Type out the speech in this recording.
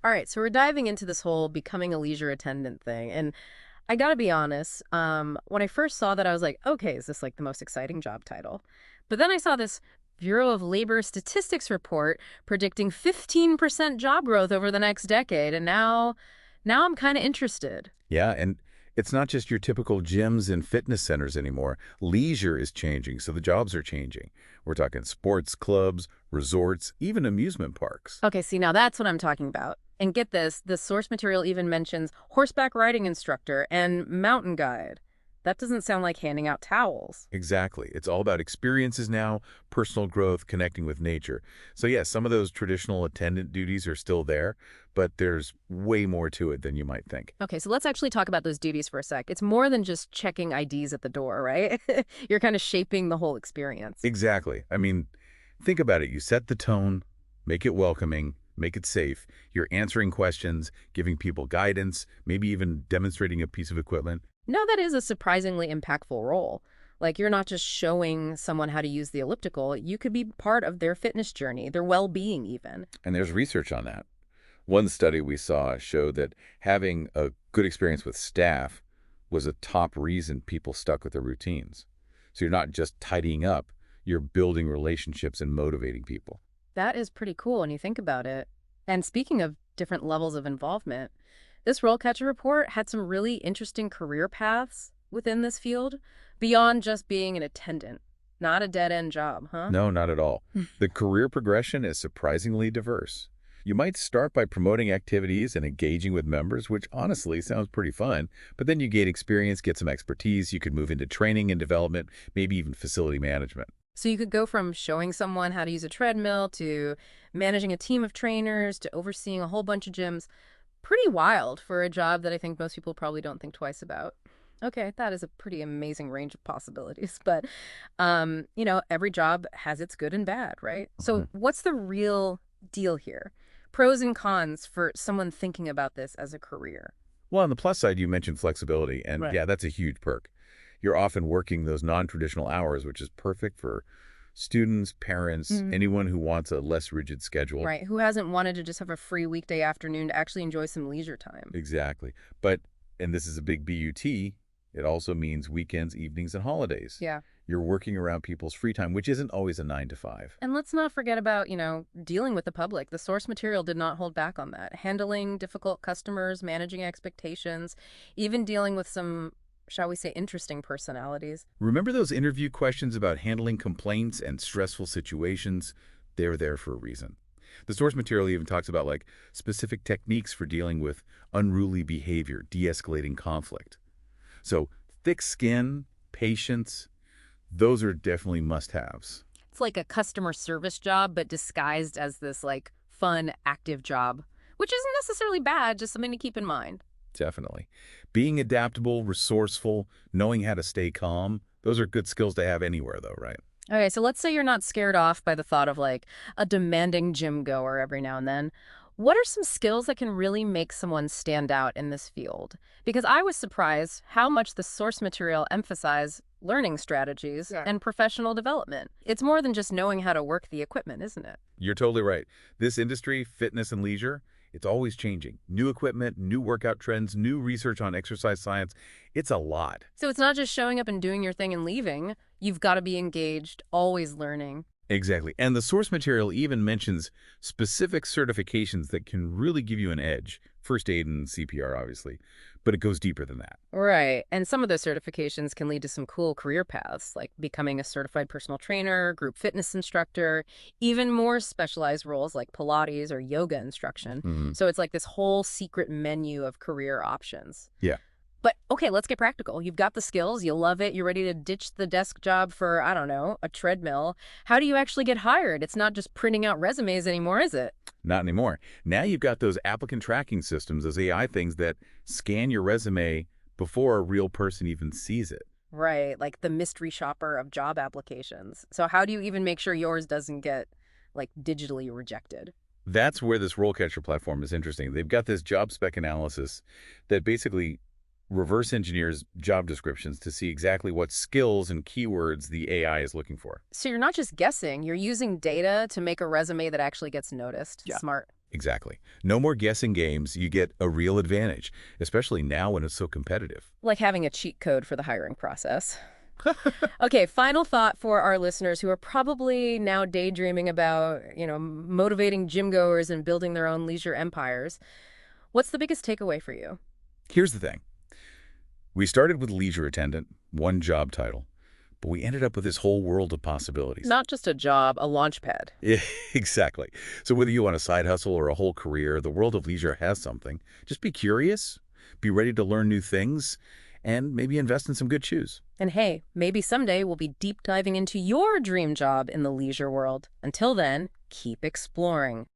All right, so we're diving into this whole becoming a leisure attendant thing. And I gotta be honest, when I first saw that, I was like, okay, is this like the most exciting job title? But then I saw this Bureau of Labor Statistics report predicting 15% job growth over the next decade. And now I'm kind of interested. Yeah, and it's not just your typical gyms and fitness centers anymore. Leisure is changing, so the jobs are changing. We're talking sports clubs, resorts, even amusement parks. Okay, see, now that's what I'm talking about. And get this, the source material even mentions horseback riding instructor and mountain guide. That doesn't sound like handing out towels. Exactly. It's all about experiences now, personal growth, connecting with nature. So yes, some of those traditional attendant duties are still there, but there's way more to it than you might think. Okay, so let's actually talk about those duties for a sec. It's more than just checking IDs at the door, right? You're kind of shaping the whole experience. Exactly. I mean, think about it. You set the tone, make it welcoming, make it safe. You're answering questions, giving people guidance, maybe even demonstrating a piece of equipment. No, that is a surprisingly impactful role. Like, you're not just showing someone how to use the elliptical, you could be part of their fitness journey, their well-being even. And there's research on that. One study we saw showed that having a good experience with staff was a top reason people stuck with their routines. So you're not just tidying up, you're building relationships and motivating people. That is pretty cool when you think about it. And speaking of different levels of involvement, this RoleCatcher report had some really interesting career paths within this field, beyond just being an attendant. Not a dead-end job, huh? No, not at all. The career progression is surprisingly diverse. You might start by promoting activities and engaging with members, which honestly sounds pretty fun, but then you gain experience, get some expertise, you could move into training and development, maybe even facility management. So you could go from showing someone how to use a treadmill to managing a team of trainers to overseeing a whole bunch of gyms. Pretty wild for a job that I think most people probably don't think twice about. Okay, that is a pretty amazing range of possibilities. But, every job has its good and bad, right? So what's the real deal here? Pros and cons for someone thinking about this as a career. Well, on the plus side, you mentioned flexibility, and Right. yeah, that's a huge perk. You're often working those non-traditional hours, which is perfect for students, parents, anyone who wants a less rigid schedule. Right. Who hasn't wanted to just have a free weekday afternoon to actually enjoy some leisure time? Exactly. But, and this is a big BUT, it also means weekends, evenings, and holidays. Yeah. You're working around people's free time, which isn't always a 9 to 5. And let's not forget about, dealing with the public. The source material did not hold back on that. Handling difficult customers, managing expectations, even dealing with some, shall we say, interesting personalities. Remember those interview questions about handling complaints and stressful situations? They're there for a reason. The source material even talks about like specific techniques for dealing with unruly behavior, de-escalating conflict. So thick skin, patience, those are definitely must-haves. It's like a customer service job, but disguised as this like fun, active job, which isn't necessarily bad, just something to keep in mind. Definitely. Being adaptable, resourceful, knowing how to stay calm, those are good skills to have anywhere though, right? Okay, so let's say you're not scared off by the thought of like a demanding gym goer every now and then. What are some skills that can really make someone stand out in this field? Because I was surprised how much the source material emphasized learning strategies and professional development. It's more than just knowing how to work the equipment, isn't it? You're totally right. This industry, fitness and leisure, it's always changing. New equipment, new workout trends, new research on exercise science. It's a lot. So it's not just showing up and doing your thing and leaving. You've got to be engaged, always learning. Exactly. And the source material even mentions specific certifications that can really give you an edge. First aid and CPR, obviously. But it goes deeper than that. Right. And some of those certifications can lead to some cool career paths, like becoming a certified personal trainer, group fitness instructor, even more specialized roles like Pilates or yoga instruction. So it's like this whole secret menu of career options. Yeah. But okay, let's get practical. You've got the skills, you love it, you're ready to ditch the desk job for, I don't know, a treadmill. How do you actually get hired? It's not just printing out resumes anymore, is it? Not anymore. Now you've got those applicant tracking systems, those AI things that scan your resume before a real person even sees it. Right, like the mystery shopper of job applications. So how do you even make sure yours doesn't get, like, digitally rejected? That's where this RoleCatcher platform is interesting. They've got this job spec analysis that basically reverse engineers job descriptions to see exactly what skills and keywords the AI is looking for. So you're not just guessing, you're using data to make a resume that actually gets noticed. Yeah. Smart. Exactly. No more guessing games. You get a real advantage, especially now when it's so competitive. Like having a cheat code for the hiring process. Okay, final thought for our listeners who are probably now daydreaming about, motivating gym goers and building their own leisure empires. What's the biggest takeaway for you? Here's the thing. We started with leisure attendant, one job title, but we ended up with this whole world of possibilities. Not just a job, a launch pad. Yeah, exactly. So whether you want a side hustle or a whole career, the world of leisure has something. Just be curious, be ready to learn new things, and maybe invest in some good shoes. And hey, maybe someday we'll be deep diving into your dream job in the leisure world. Until then, keep exploring.